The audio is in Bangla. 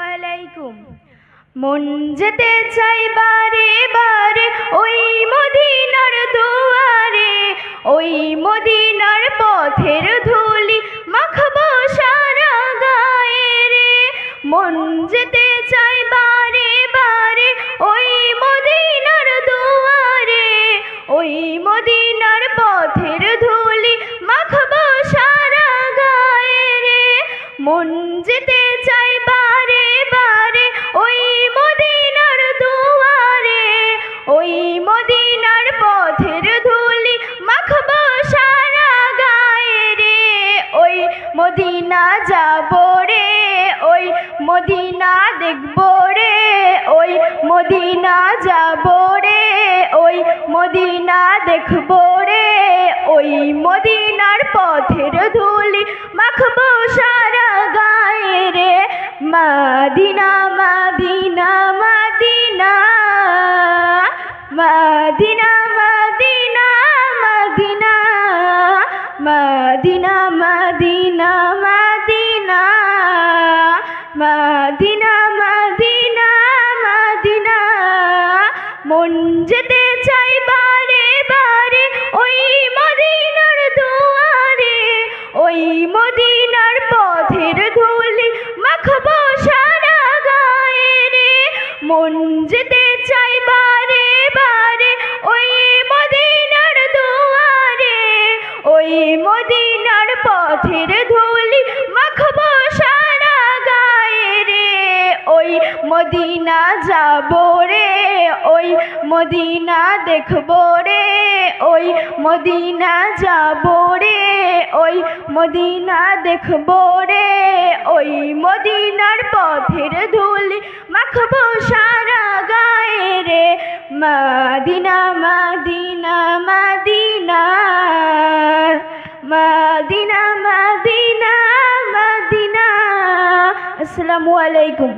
আলাইকুম। মন যেতে চাই বারে বারে ওই মদিনার দুয়ারে, ওই মদিনার পথের ধুলি মাখবো সারা গায়ে রে। মন যেতে চাই বারে বারে ওই মদিনার দুয়ারে, ওই মদিনার পথের ধুলি মাখবো সারা গায়ে রে। মন যেতে চাই বারে বারে ওই মদিনার দুয়ারে, ওই মদিনার পথের ধুলি মাখবো সারা গায়ে রে। ওই মদিনা যাবো রে, ওই মদিনা দেখবো রে, ওই মদিনা যাবো রে, ওই মদিনা দেখবো রে। ওই মদিনার পথের ধুলি মাখবো সারা গায়ে রে। মদিনা মদিনা মদিনা মদিনা মদিনা মদিনা মদিনা মদিনা মদিনা মদিনা মদিনা মদিনা। মন যেতে চাই বারে বারে ওই মদিনার দুয়ারে, ওই মদিনার পথের ধুলি মাখবো সারা গায়ে রে। মন যেতে চাই বারে বারে ওই মদিনার দুয়ারে, ওই মদিনার পথের ধুলি মাখবো সারা গায়ে রে। ওই মদিনা যাবো রে, ওই মদিনা দেখবো রে, ওই মদিনা যাবো রে, ওই মদিনা দেখবো রে। ওই মদিনার পথের ধুলি মাখবো সারা গায়ে রে। মদিনা মদিনা মদিনা মদিনা মদিনা মদিনা। আসসালামু আলাইকুম।